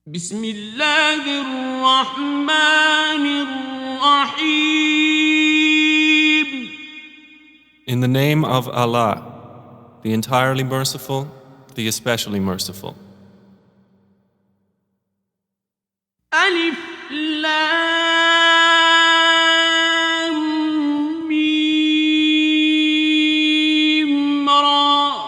بسم الله الرحمن الرحيم. In the name of Allah, the entirely merciful, the especially merciful. ألف لام ميم را.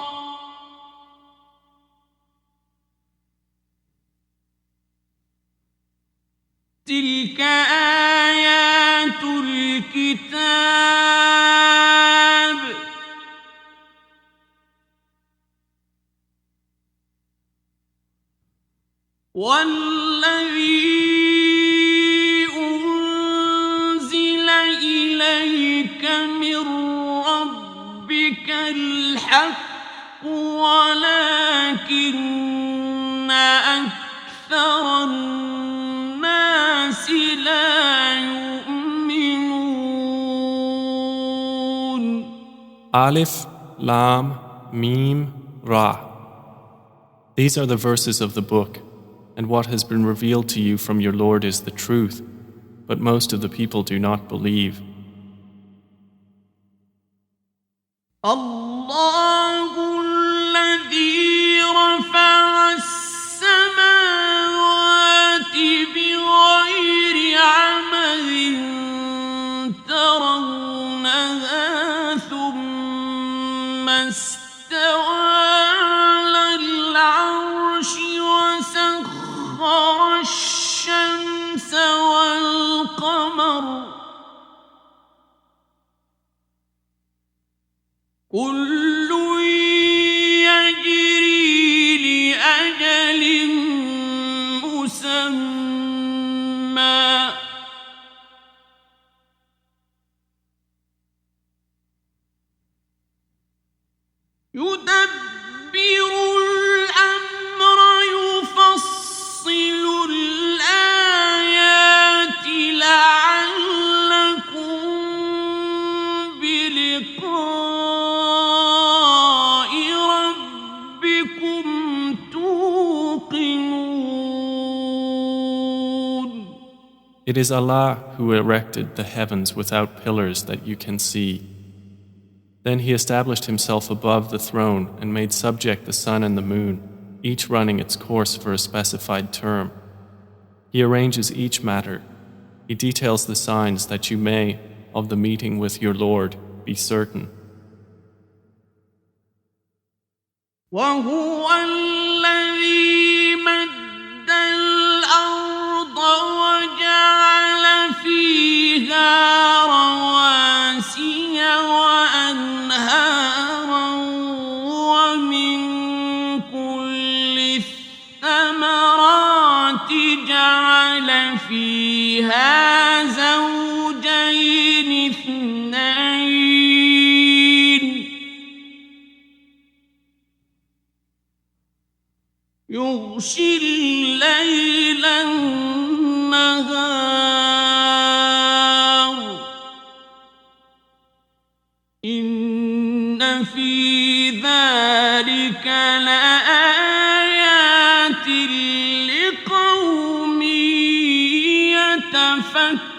تلك آيات الكتاب والذي أنزل إليك من ربك الحق ولكن أكثر الناس لا يؤمنون. Alif, Lam, Mim, Ra. These are the verses of the book, and what has been revealed to you from your Lord is the truth, but most of the people do not believe. الله الذي رفع السماوات بغير عمد ترونها ثم استوى على العرش وسخر الشمس والقمر كل يجري لأجل مسمى يدبر الأمر يفصل الآيات لعلكم بلقاء ربكم توقنون. It is Allah who erected the heavens without pillars that you can see. Then He established Himself above the throne and made subject the sun and the moon, each running its course for a specified term. He arranges each matter. He details the signs that you may, of the meeting with your Lord, be certain. وهو الذي مد الأرض وجعل فيها رواسي وأنهارا ومن كل الثمرات جعل فيها زوجين اثنين يغشي الليل النهار إن في ذلك لآيات لقوم يتفكرون.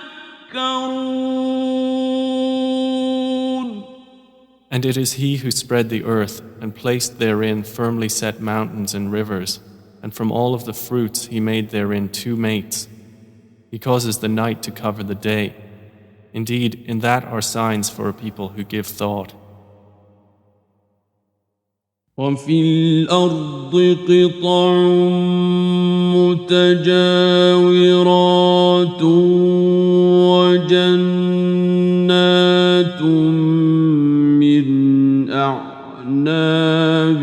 And it is He who spread the earth and placed therein firmly set mountains and rivers, and from all of the fruits He made therein two mates. He causes the night to cover the day. Indeed, in that are signs for a people who give thought. وفي الأرض قطع متجاورات وجنات من أعناب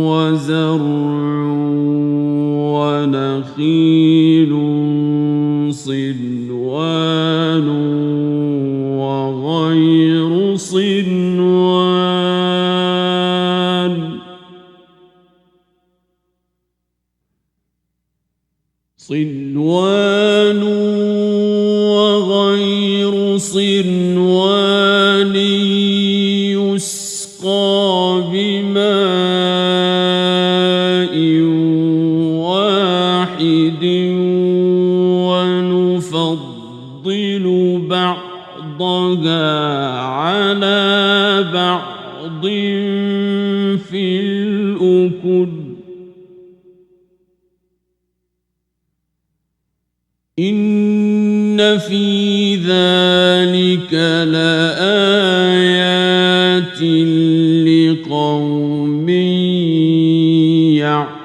وزرع ونخيل صنوان وغير صنوان وغير صنوان يسقى بماء واحد ونفضل بعضها على بعض في الأكل إن في ذلك لآيات لقوم يعقلون.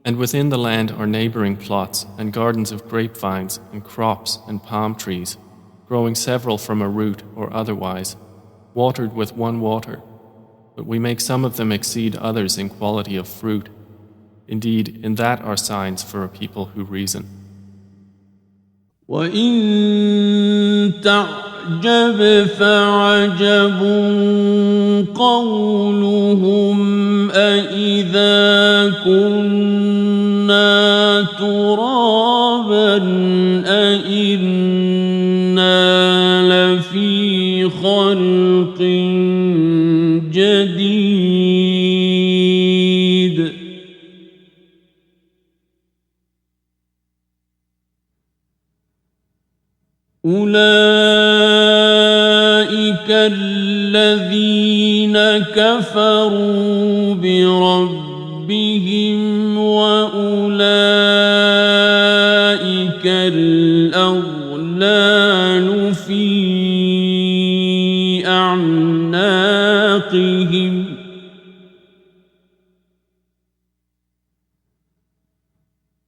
And within the land are neighboring plots and gardens of grapevines and crops and palm trees, growing several from a root or otherwise, watered with one water. But we make some of them exceed others in quality of fruit. Indeed, in that are signs for a people who reason. وَإِن تَعْجَبْ فَعَجَبٌ قَوْلُهُمْ أَإِذَا كُنَّا تُرَابًا أَإِنَّا لَفِي خَلْقٍ جَدِيدٍ أولئك الذين كفروا بربهم وأولئك الأغلال في أعناقهم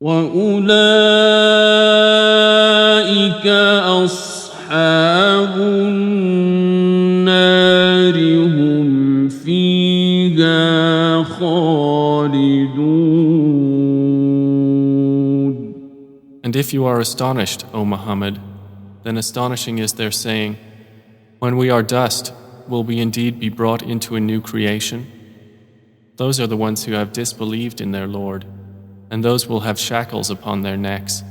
وأولئك أصحاب النار هم فيها خالدون. And if you are astonished, O Muhammad, then astonishing is their saying, when we are dust, will we indeed be brought into a new creation? Those are the ones who have disbelieved in their Lord, and those will have shackles upon their necks,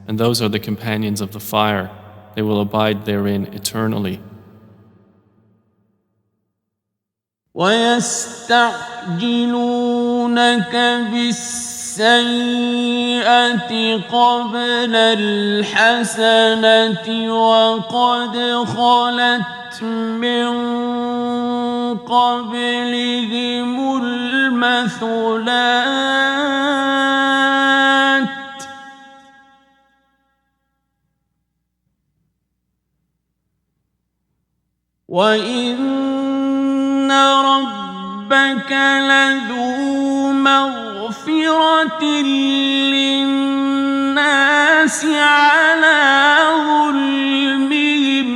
and those are the companions of the fire. They will abide therein eternally. وَيَسْتَعْجِلُونَكَ بِالسَّيِّئَةِ قَبْلَ الْحَسَنَةِ وَقَدْ خَلَتْ مِن قَبْلِهِمُ الْمَثُلَاتُ وَإِنَّ رَبَّكَ لَذُو مَغْفِرَةٍ لِلنَّاسِ عَلَى ظُلْمِهِمْ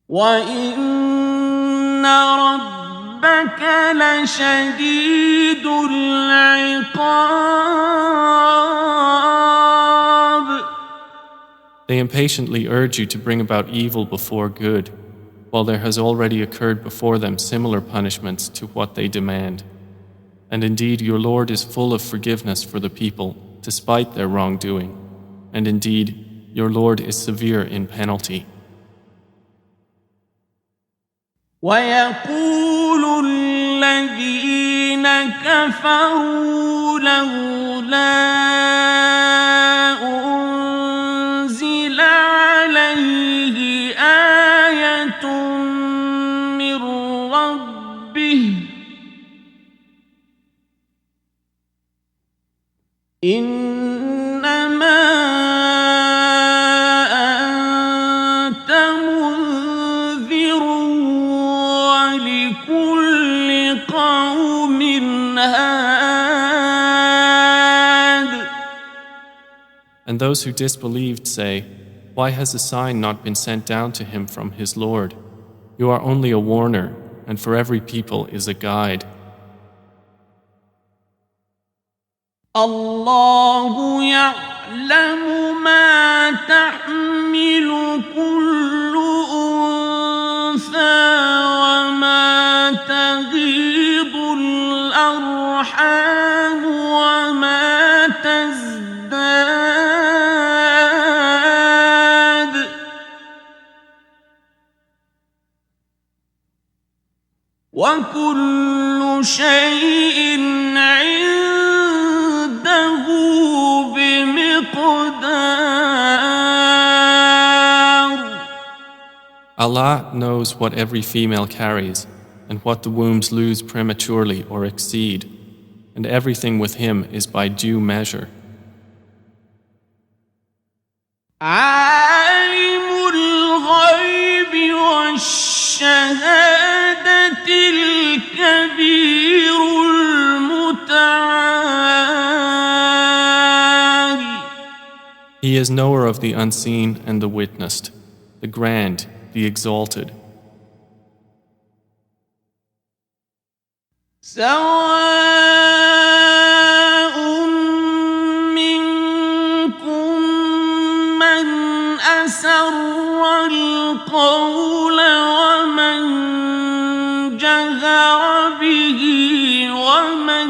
وَإِنَّ رَبَّكَ لَشَدِيدُ الْعِقَابِ. They impatiently urge you to bring about evil before good, while there has already occurred before them similar punishments to what they demand. And indeed your Lord is full of forgiveness for the people, despite their wrongdoing. And indeed, your Lord is severe in penalty. وَيَقُولُ الَّذِينَ كَفَرُوا لَوْلَا أُنزِلَ عَلَيْهِ آيَةٌ مِّن رَّبِّهِ إِنَّمَا أَنتَ مُنذِرٌ وَلِكُلِّ قَوْمٍ هَادٍ. And those who disbelieved say, why has a sign not been sent down to him from his Lord? You are only a warner, and for every people is a guide. الله يعلم ما تحمل كل أنثى وما تغيض الأرحام وما تزداد وكل شيء عنده بمقدار. Allah knows what every female carries, and what the wombs lose prematurely or exceed, and everything with Him is by due measure. عالم الغيب والشهادة الكبير المتعال. He is knower of the unseen and the witnessed, the grand, the exalted. سواء منكم من أسر القول ومن جهر به ومن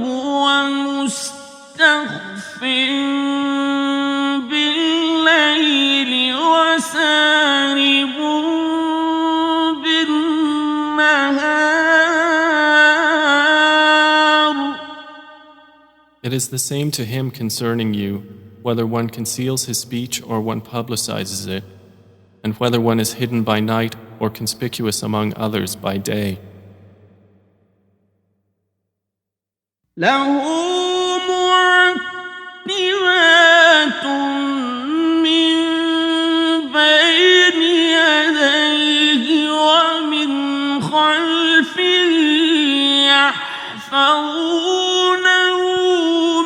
هو مستخف بالليل وسارب بالنهار. It is the same to him concerning you, whether one conceals his speech or one publicizes it, and whether one is hidden by night or conspicuous among others by day. له معقبات من بين يديه ومن خلفه يحفظونه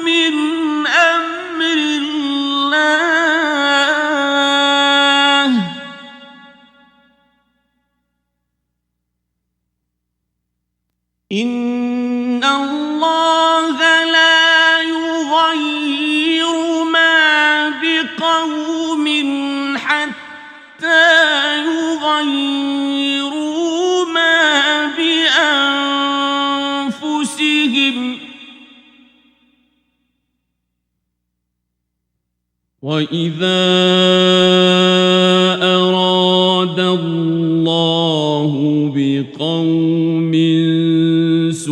من أمر الله. إن الله لا يغير ما بقوم حتى يغيروا ما بأنفسهم. وإذا أراد الله بقوم سوءا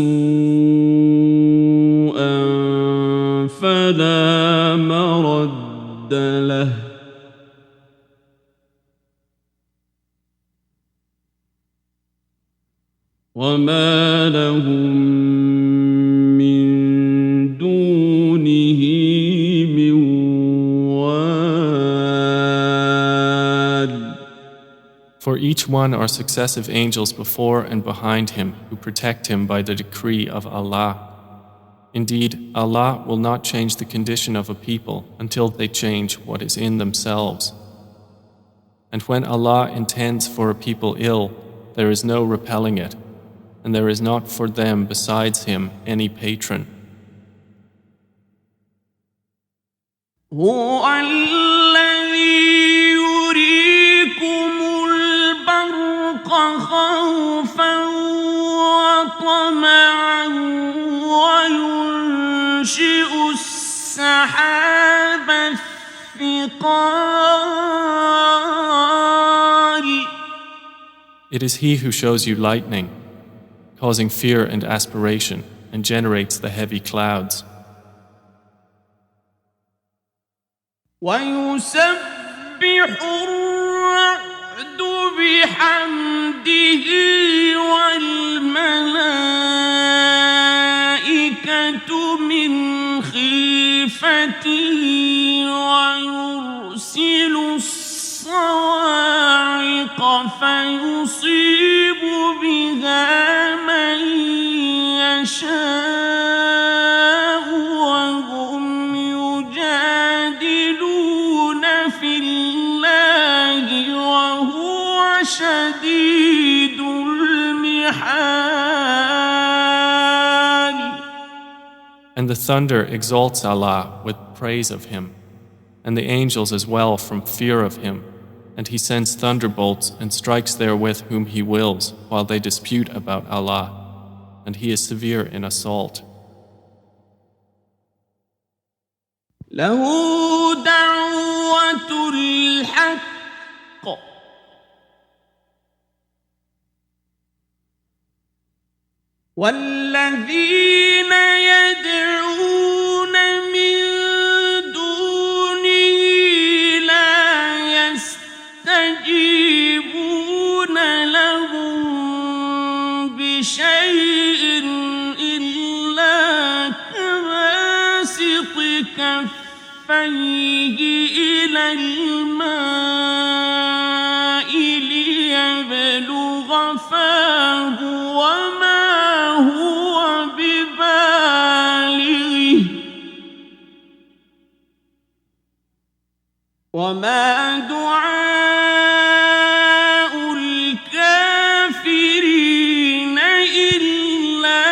فلا مرد له وما لهم من دونه من وال. For each one are successive angels before and behind him who protect him by the decree of Allah. Indeed, Allah will not change the condition of a people until they change what is in themselves. And when Allah intends for a people ill, there is no repelling it, and there is not for them besides Him any patron. هو الذي يريكم البرق خوفا وطمعا وينشئ السحاب الثقال. It is He who shows you lightning, causing fear and aspiration, and generates the heavy clouds. ويسبح الرعد بحمده والملائكة من خيفته ويرسل الصواعق فيصيب بها من يشاء وهم يجادلون في الله وهو شديد المحال. And the thunder exalts Allah with praise of Him, and the angels as well from fear of Him, and He sends thunderbolts and strikes therewith whom He wills while they dispute about Allah, and He is severe in assault. له دعوة الحق والذين يدعون من دونه لا يستجيبون لهم بشيء إلا كباسط كفيه إلى الماء ليبلغ فاه وما هو ببالغه وما دعاء الكافرين إلا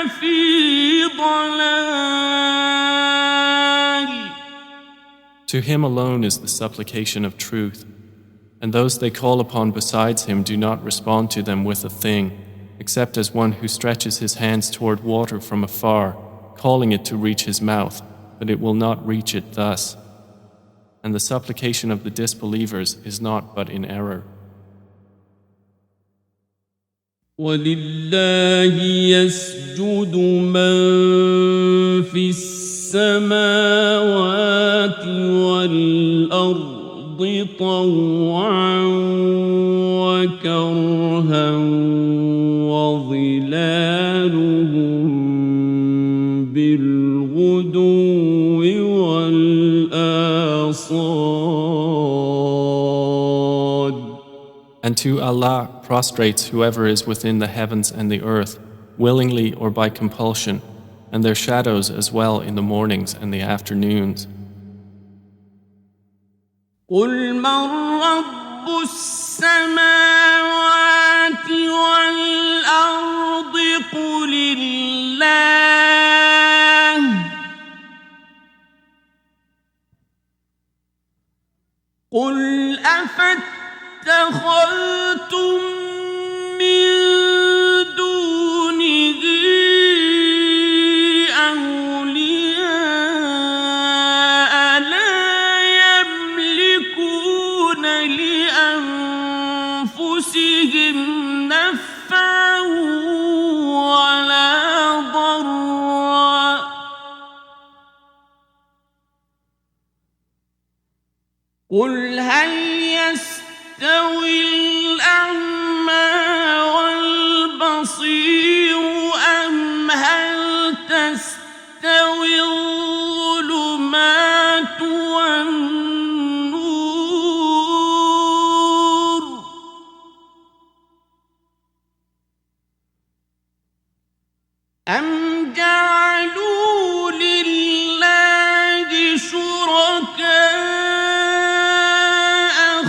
في ضلال. To him alone is the supplication of truth, and those they call upon besides him do not respond to them with a thing, except as one who stretches his hands toward water from afar, calling it to reach his mouth, but it will not reach it thus. And the supplication of the disbelievers is not but in error. وَلِلَّهِ يَسْجُدُ مَن فِي السَّمَاوَاتِ وَالْأَرْضِ طَوْعًا وَكَرْهًا وَظِلَالُهُم بِالْغُدُوِّ وَالْآصَالِ. And to Allah prostrates whoever is within the heavens and the earth, willingly or by compulsion, and their shadows as well in the mornings and the afternoons. قُلْ مَنْ رَبُّ السَّمَاوَاتِ وَالْأَرْضِ قُلِ اللَّهُ قُلْ أَفَاتَّخَذْتُم مِّن دُونِهِ أَوْلِيَاءَ لَا يَمْلِكُونَ لِأَنفُسِهِمْ نَفْعًا وَلَا ضَرًّا قُلْ هَلْ يَسْتَوِي الْأَعْمَى وَالْبَصِيرُ أَمْ هَلْ تَسْتَوِي الظُّلُمَاتُ وَالنُّورُ أَمْ جَعَلُوا لِلَّهِ شُرَكَاءَ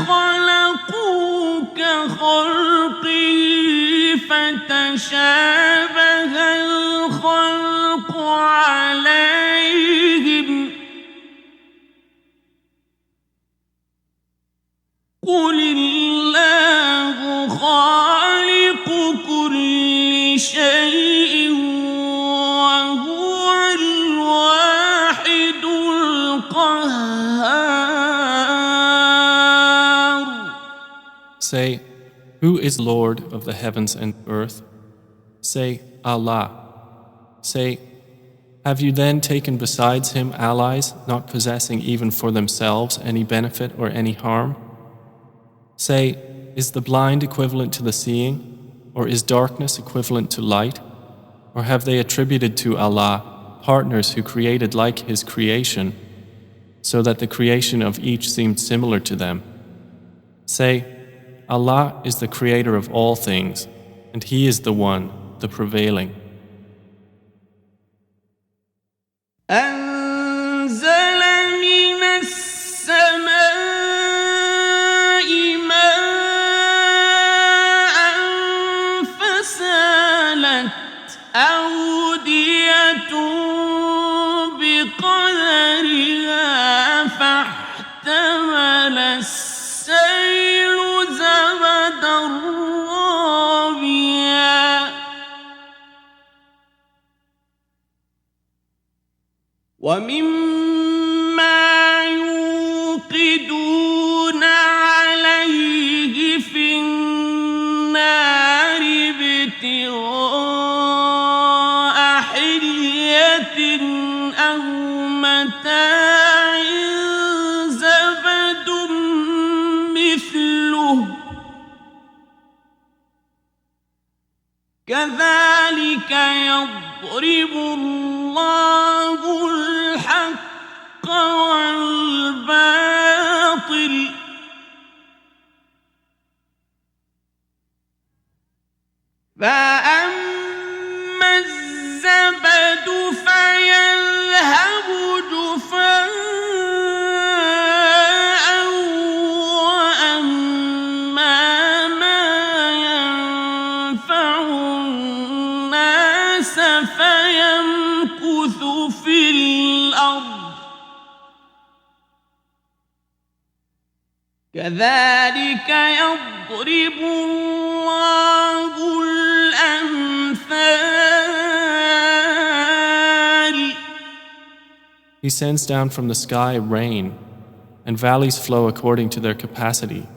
خَلَقُوا كَخَلْقِهِ فَتَشَابَهَ الْخَلْقُ عَلَيْهِمْ قُلِ اللَّهُ خَالِقُ كُلِّ شَيْءٍ وَهُوَ الْوَاحِدُ الْقَهَّارُ. Say, who is Lord of the heavens and earth? Say, Allah. Say, have you then taken besides him allies, not possessing even for themselves any benefit or any harm? Say, is the blind equivalent to the seeing, or is darkness equivalent to light? Or have they attributed to Allah partners who created like his creation, so that the creation of each seemed similar to them? Say, Allah is the creator of all things, and he is the one, the prevailing. أنزل من السماء ماء فسالت أودية بقدرها فاحتمل السيل زبدا رابيا ومما يوقدون عليه في النار ابتغاء أو متاع زبد مثله كذلك يضرب الله الحق والباطل فأما الزبد فيذهب جفاء وأما ما ينفع الناس فيمكث في الأرض كذلك يضرب الله الأمثال. He sends down from the sky rain, and valleys flow according to their capacity,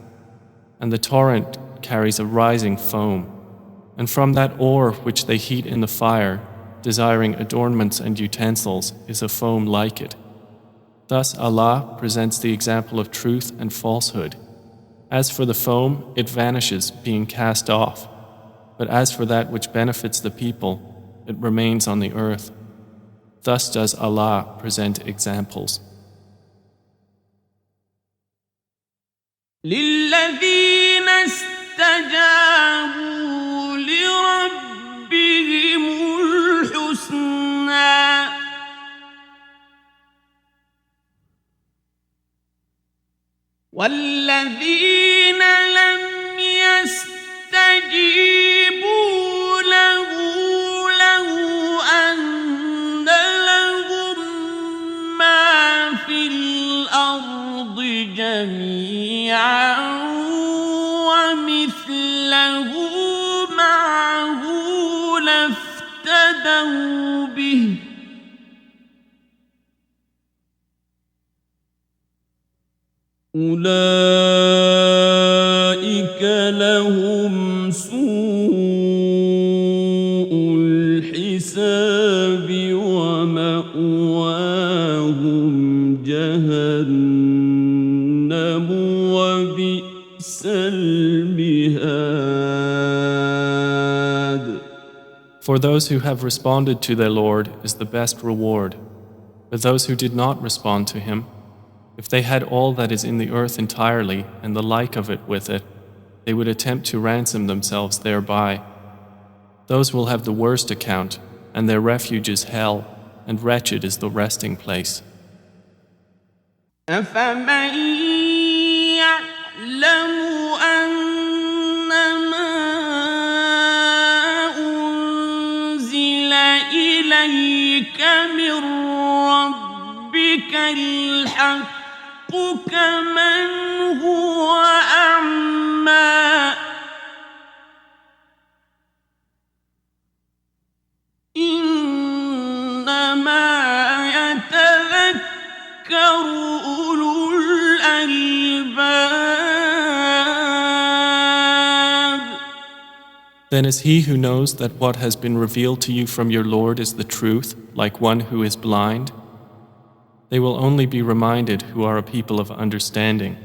and the torrent carries a rising foam, and from that ore which they heat in the fire, desiring adornments and utensils, is a foam like it. Thus Allah presents the example of truth and falsehood. As for the foam, it vanishes, being cast off. But as for that which benefits the people, it remains on the earth. Thus does Allah present examples. للذين استجابوا لربهم الحسنى والذين لم يستجيبوا له لو أن لهم ما في الأرض جميعا ومثله معه لافتدوا به أولئك لهم سوء الحساب ومأواهم جهنم وبئس المهاد. For those who have responded to their Lord is the best reward, but those who did not respond to Him, if they had all that is in the earth entirely and the like of it with it, they would attempt to ransom themselves thereby. Those will have the worst account, and their refuge is hell, and wretched is the resting place. أفمن يعلم أنما أنزل إليك من ربك الحق كمن هو أعمى إنما يتذكر أولو الألباب. Then is he who knows that what has been revealed to you from your Lord is the truth, like one who is blind? They will only be reminded who are a people of understanding.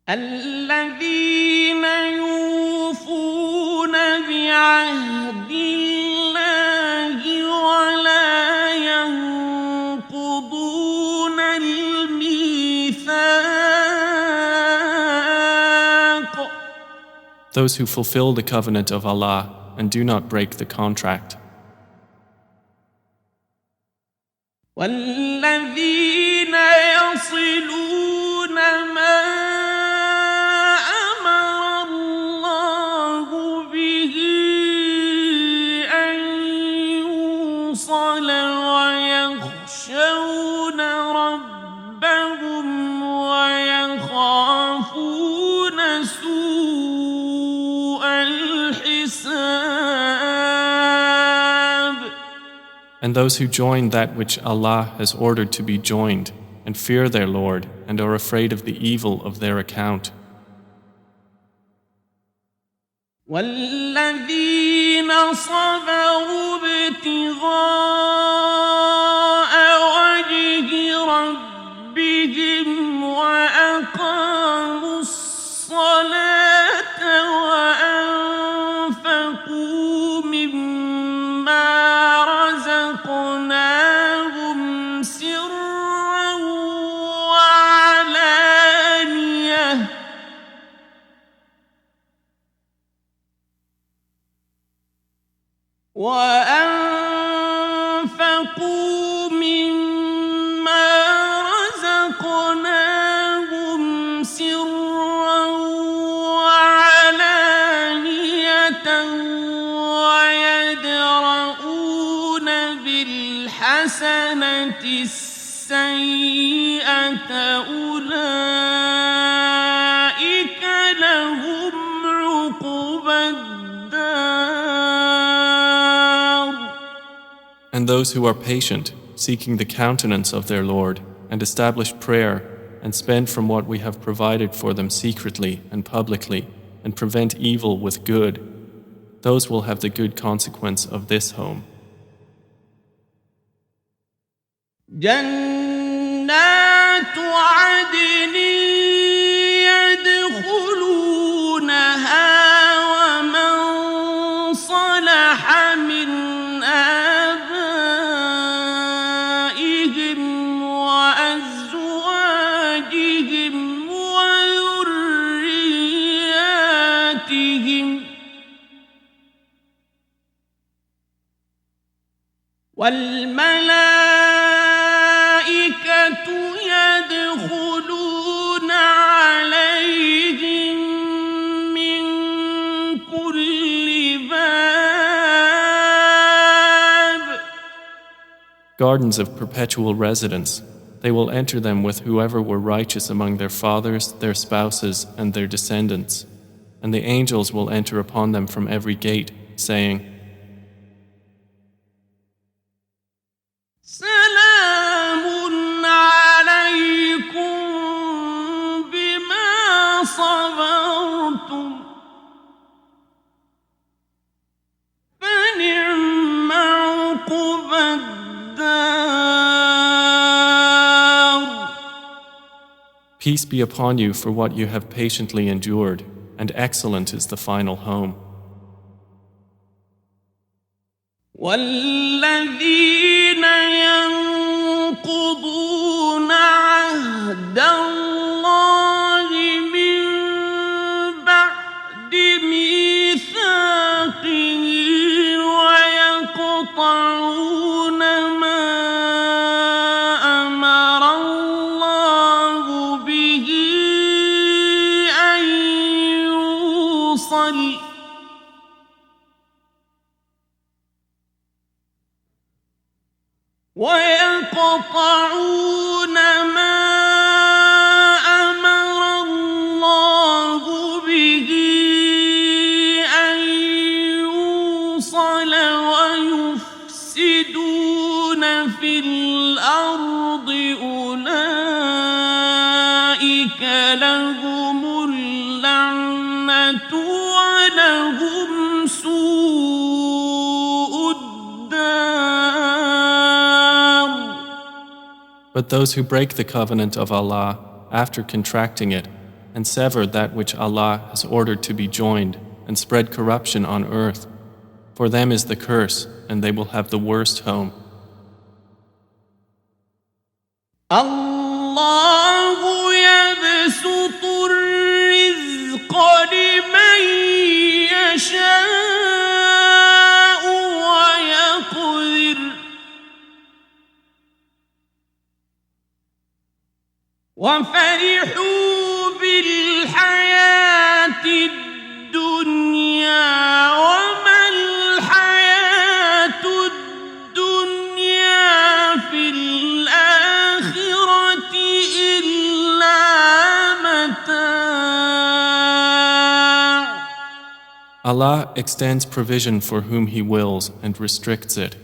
الذين يوفون بعهد الله ولا ينقضون الميثاق. Those who fulfill the covenant of Allah and do not break the contract. والذين يصلون ما أمر الله به أن يوصل ويخشون ربهم ويخافون سوء الحساب. And those who join that which Allah has ordered to be joined, and fear their Lord, and are afraid of the evil of their account. والذين صبروا ابتغاء وجه ربهم وأقاموا الصلاة وأنفقوا مما رزقناهم سرا وعلانية وأنفقوا مما رزقناهم سرا وعلانية ويدرؤون بالحسنة السيئة أولئك لهم عقبى الدار. And those who are patient, seeking the countenance of their Lord, and establish prayer, and spend from what we have provided for them secretly and publicly, and prevent evil with good, those will have the good consequence of this home. جنات عدن يدخلونها ومن صلح من آبائهم وأزواجهم وذرياتهم والملائكة يدخلون عليهم من كل باب. Gardens of perpetual residence, they will enter them with whoever were righteous among their fathers, their spouses, and their descendants. And the angels will enter upon them from every gate, saying, سلام عليكم بما صبرتم فنعم عقبى الدار. Peace be upon you for what you have patiently endured, and excellent is the final home. والذين ينقضون عهد الله من بعد ميثاقه ويقطعون ما أمر الله به أن يوصل ويقطعون ما أمر الله به أن يوصل ويفسدون في الأرض أولئك لهم اللعنة ولهم سوء الدار. But those who break the covenant of Allah after contracting it, and sever that which Allah has ordered to be joined, and spread corruption on earth, for them is the curse, and they will have the worst home. الله يبسط الرزق لمن يشاء ويقدر وفرحوا بالحياة الدنيا وما الحياة الدنيا في الآخرة إلا متاع. Allah extends provision for whom He wills and restricts it,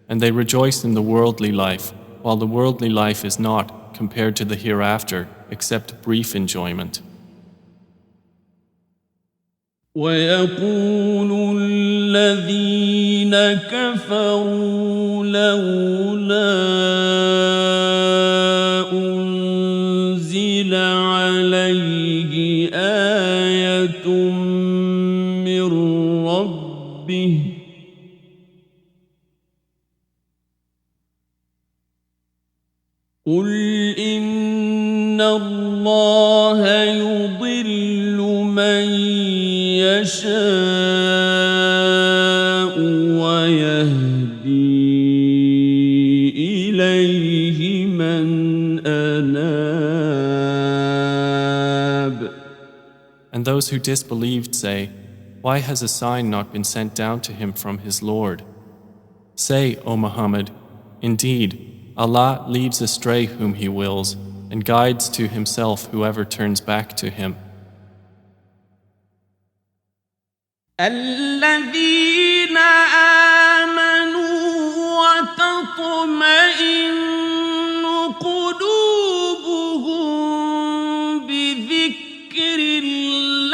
and they rejoice in the worldly life, while the worldly life is not, compared to the hereafter, except brief enjoyment. ويقول الذين كفروا لولا أنزل عليه آية من ربه قل إن الله يضل من يشاء ويهدي إليه من أناب. And those who disbelieved say, why has a sign not been sent down to him from his Lord? Say, O Muhammad, indeed, Allah leads astray whom He wills and guides to Himself whoever turns back to Him. الذين آمنوا وتطمئن قلوبهم بذكر الله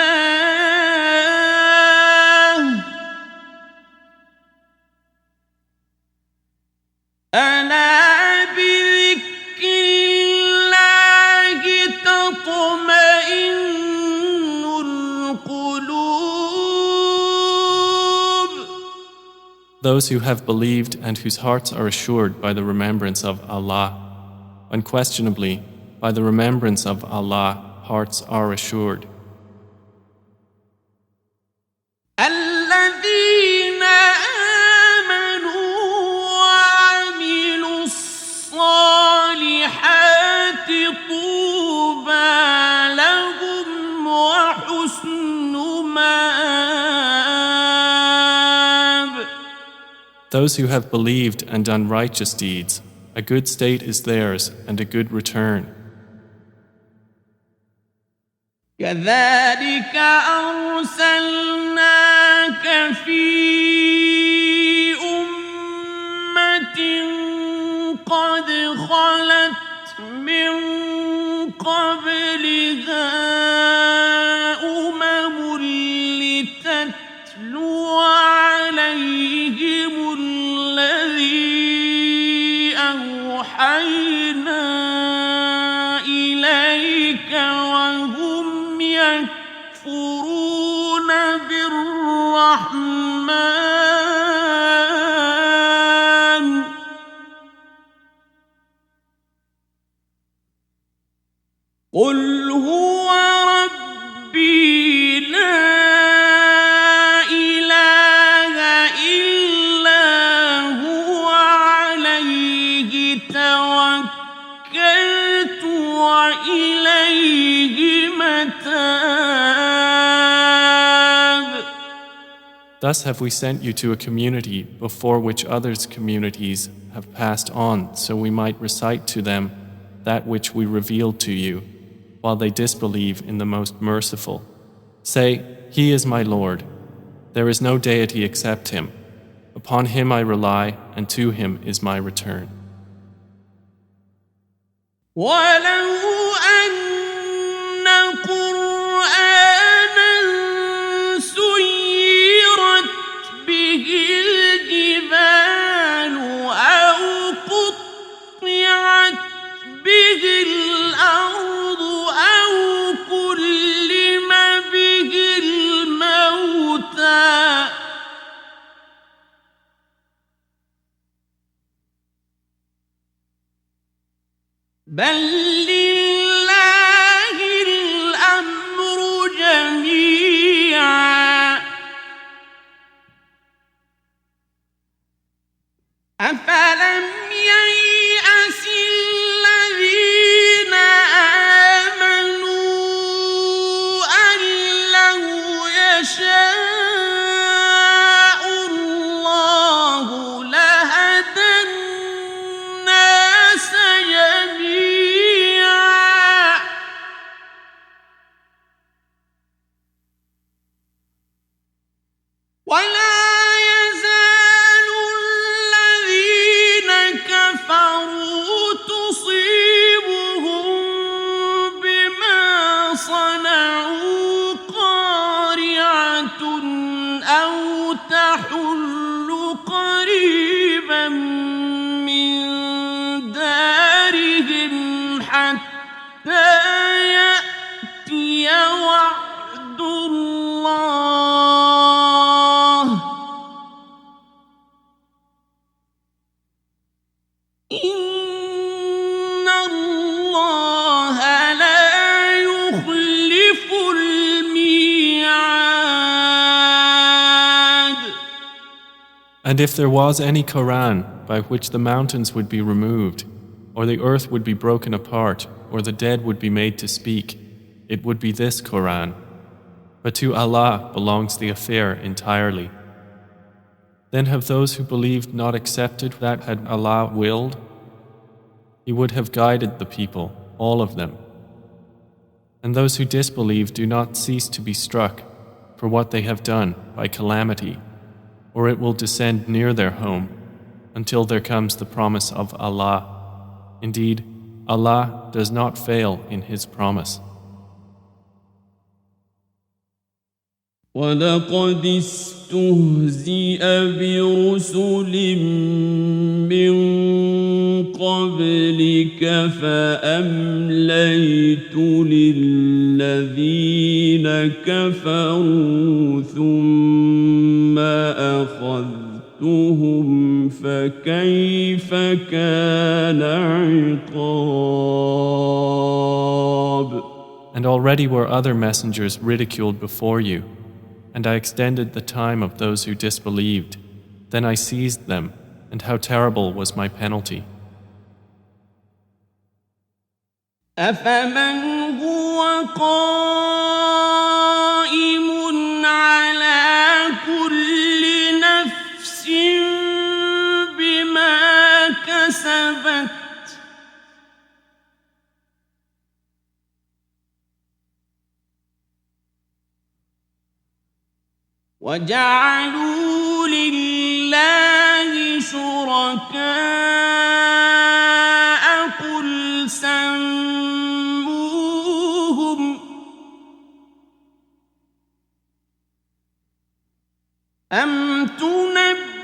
ألا Those who have believed and whose hearts are assured by the remembrance of Allah. Unquestionably, by the remembrance of Allah, hearts are assured. الذين آمنوا وعملوا الصالحات طوبى لهم وحسن مآب. Those who have believed and done righteous deeds, a good state is theirs and a good return. كذلك أرسلناك في أمة قد خلت من قبلها أمم لتتلو عليهم الذي أوحينا إليك وهم يكفرون بالرحمن قل هو ربي لا إله إلا هو عليه توكلت وإليه متاب. Thus have we sent you to a community before which others' communities have passed on, so we might recite to them that which we revealed to you, while they disbelieve in the Most Merciful. Say, He is my Lord. There is no deity except Him. Upon Him I rely, and to Him is my return. ولو أن قرآنا سيرت به الجبال أو قطعت به الأرض أو كلم به الموتى بل لله الأمر جميعا أفلم ييأس الذين آمنوا أن لو يشاء الله لهدى الناس جميعا ولا يزال الذين كفروا تصيبهم بما صنعوا قارعة أو تحل قريبا من دارهم حتى يأتي وعد الله إن الله لا يخلف الميعاد. And if there was any Quran by which the mountains would be removed, or the earth would be broken apart, or the dead would be made to speak, it would be this Quran. But to Allah belongs the affair entirely. Then have those who believed not accepted that had Allah willed? He would have guided the people, all of them. And those who disbelieve do not cease to be struck for what they have done by calamity, or it will descend near their home until there comes the promise of Allah. Indeed, Allah does not fail in His promise. وَلَقَدِ اسْتُهْزِئَ بِرُسُلٍ مِّن قَبْلِكَ فَأَمْلَيْتُ لِلَّذِينَ كَفَرُوا ثُمَّ أَخَذْتُهُمْ فَكَيْفَ كَانَ عِقَابِ. And already were other messengers ridiculed before you, and I extended the time of those who disbelieved. Then I seized them, and how terrible was my penalty. أَفَمَنْ هُوَ قَائِمٌ عَلَى كُلِّ نَفْسٍ بِمَا كَسَبَتْ وَجَعَلُوا لِلَّهِ شُرَكَاءَ قُلْ سَمُّوهُمْ أَمْ تُنَبِّئُونَهُ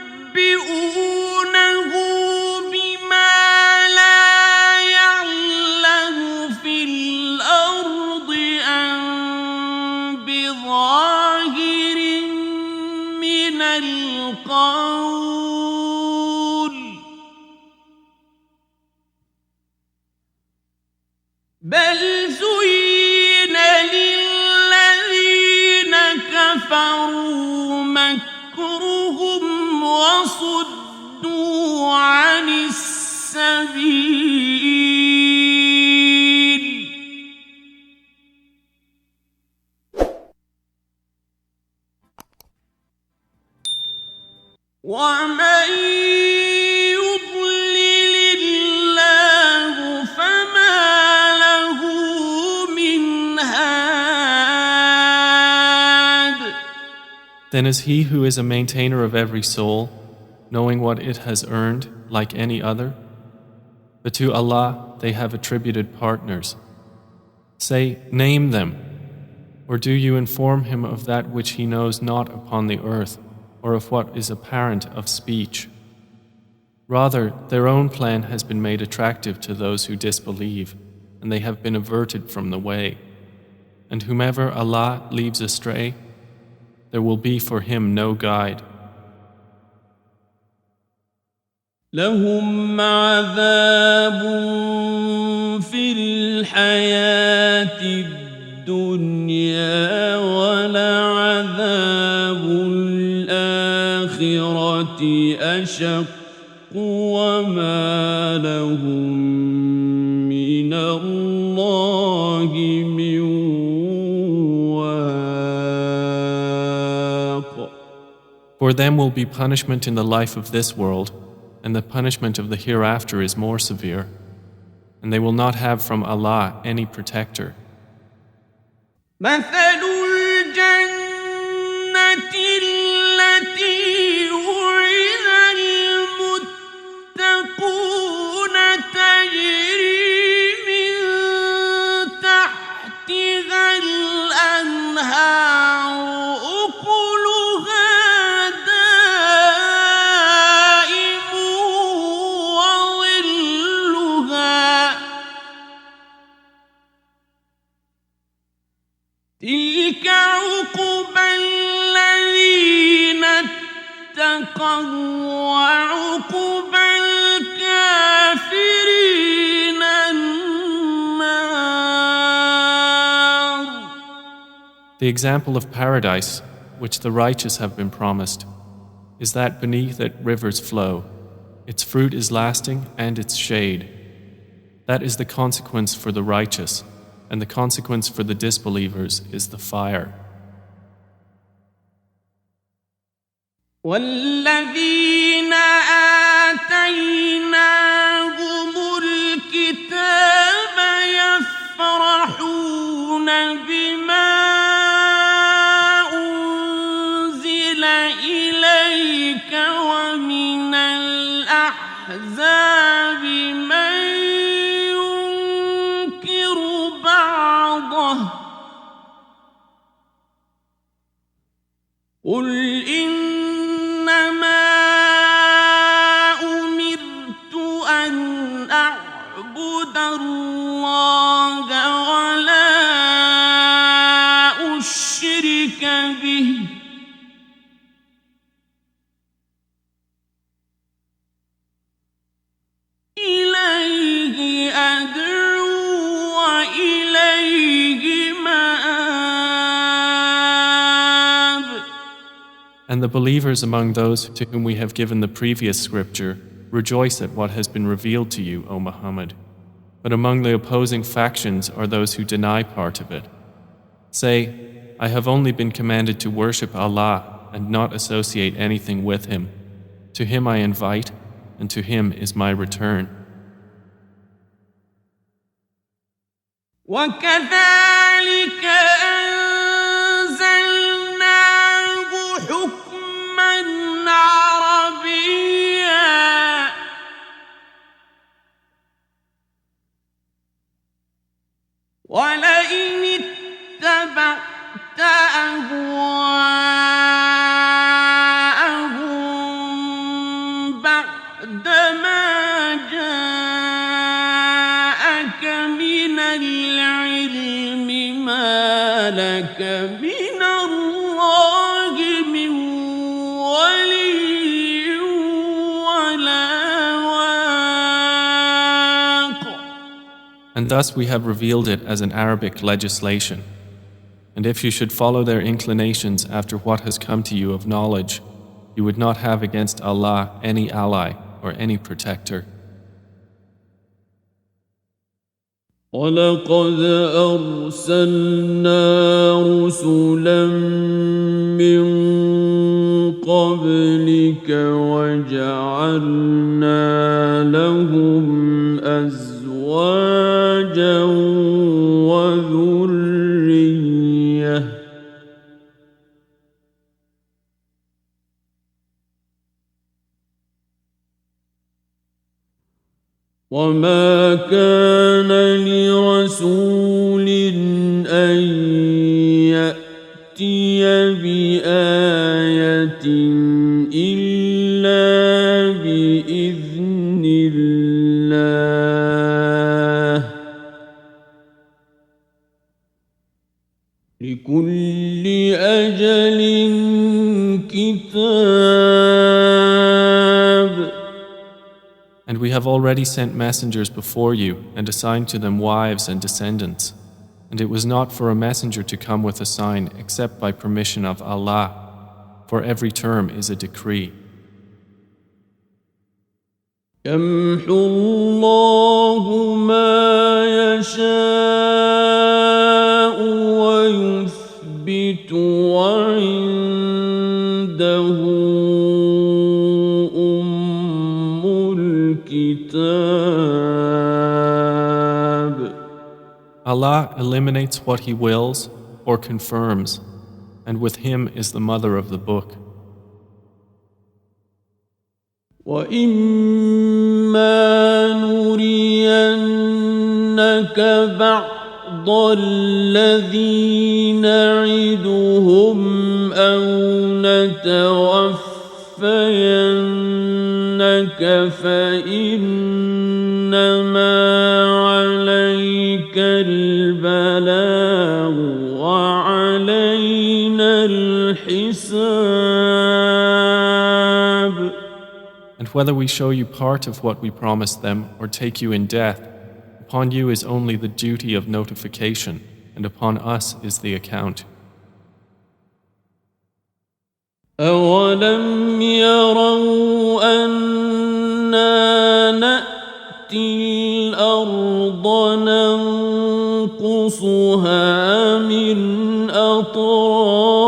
بِمَا لَا يَعْلَمُ فِي الْأَرْضِ أَمْ بِظَاهِرٍ مِّنَ الْقَوْلِ بَلْ زُيِّنَ لِلَّذِينَ كَفَرُوا مَكْرُهُمْ وَصُدُّوا عَنِ السَّبِيلِ وَمَن يُضْلِلِ اللَّهُ فَمَا لَهُ مِنْ هَادٍ. Then is he who is a maintainer of every soul, knowing what it has earned, like any other? But to Allah they have attributed partners. Say, name them, or do you inform him of that which he knows not upon the earth, or of what is apparent of speech? Rather, their own plan has been made attractive to those who disbelieve, and they have been averted from the way. And whomever Allah leaves astray, there will be for him no guide. لهم عذاب في الحياة الدنيا ولعذاب الآخرة أشق وما لهم من الله من واق. For them will be punishment in the life of this world, and the punishment of the hereafter is more severe, and they will not have from Allah any protector. مثل الجنة التي وعد المتقون تجري من تحتها الأنهار أكلها وعقبى الكافرين النار. The example of paradise, which the righteous have been promised, is that beneath it rivers flow. Its fruit is lasting and its shade. That is the consequence for the righteous, and the consequence for the disbelievers is the fire. والذين آتيناهم الكتاب يفرحون بما أنزل إليك ومن الأحزاب من ينكر بعضه قل إنما أمرت أن أعبد الله ولا أشرك به إليه أدعو وإليه مآب. And the believers among those to whom we have given the previous scripture rejoice at what has been revealed to you, O Muhammad. But among the opposing factions are those who deny part of it. Say, I have only been commanded to worship Allah and not associate anything with Him. To Him I invite, and to Him is my return. وكذلك أنزلناه حكما عربيا ولئن اتبعت أهواءهم بعدما جاءك من العلم ما لك من الله من ولي ولا واق. And thus we have revealed it as an Arabic legislation. And if you should follow their inclinations after what has come to you of knowledge, you would not have against Allah any ally or any protector. وَلَقَدْ أَرْسَلْنَا رُسُلًا مِّن قَبْلِكَ وَجَعَلْنَا لَهُمْ أَزْوَاجًا وَذُرِّيَّةً وَمَا كَانَ لِرَسُولٍ أَن يَأْتِيَ بِآيَةٍ إِلَّا بِإِذْنِ اللَّهِ لِكُلِّ أَجَلٍ كِتَابٌ. And we have already sent messengers before you and assigned to them wives and descendants. And it was not for a messenger to come with a sign except by permission of Allah, for every term is a decree. يَمْحُو اللَّهُ مَا يَشَاءُ وَيُثْبِتُ وَعِندَهُ أُمُّ الْكِتَابِ. Allah eliminates what He wills or confirms, and with Him is the mother of the book. وَإِمَّا نُرِيَنَّكَ بَعْضَ الَّذِي نَعِدُهُمْ أَوْ نَتَوَفَّيَنَّكَ فَإِنَّمَا عَلَيْكَ الْبَلَاغُ وَعَلَيْنَا الْحِسَابُ. And whether we show you part of what we promised them or take you in death, upon you is only the duty of notification, and upon us is the account. أَوَلَمْ يَرَوْا أَنَّا نَأْتِي الْأَرْضَ نَنقُصُهَا مِنْ أَطْرَافِهَا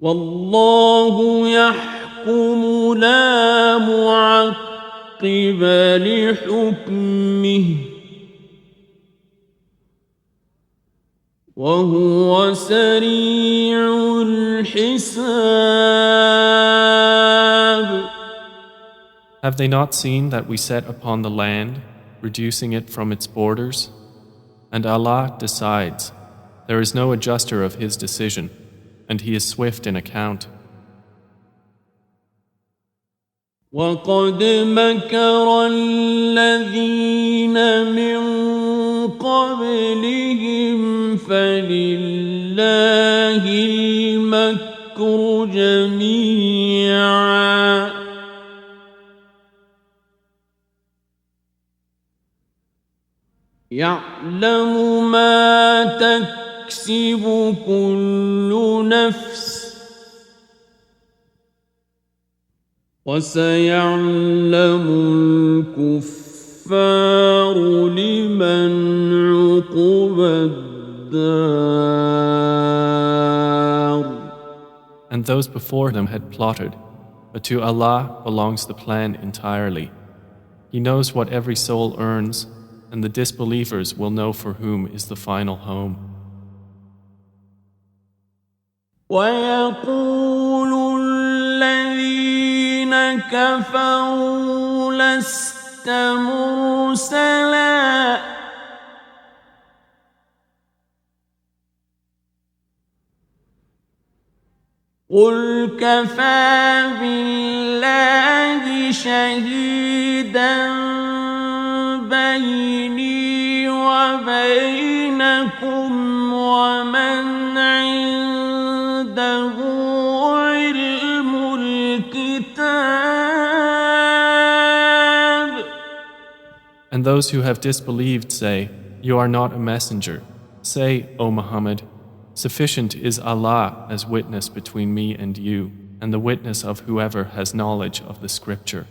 وَاللَّهُ يَحْكُمُ لَا مُعَقِّبَ لِحُكْمِهِ وَهُوَ سَرِيعُ الْحِسَابِ. Have they not seen that we set upon the land, reducing it from its borders? And Allah decides. There is no adjuster of His decision, and He is swift in account. وَقَدْ مَكَرَ الَّذِينَ مِن قَبْلِهِمْ فَلِلَّهِ الْمَكْرُ جَمِيعًا يَعْلَمُ مَا تَكْسِبُ كُلُّ نَفْسٍ وَسَيَعْلَمُ الْكُفَّارُ لِمَنْ عُقْبَى الدَّارِ. And those before them had plotted, but to Allah belongs the plan entirely. He knows what every soul earns, and the disbelievers will know for whom is the final home. وَيَقُولُ الَّذِينَ كَفَرُوا لَسْتَ مُرْسَلًا قُلْ كَفَى بِاللَّهِ شَهِيدًا بَيْنِي وَبَيْنَكُمْ وَمَنْ عِندَهُ عِلْمُ الْكِتَابِ. And those who have disbelieved say, You are not a messenger. Say, O Muhammad, sufficient is Allah as witness between me and you, and the witness of whoever has knowledge of the scripture.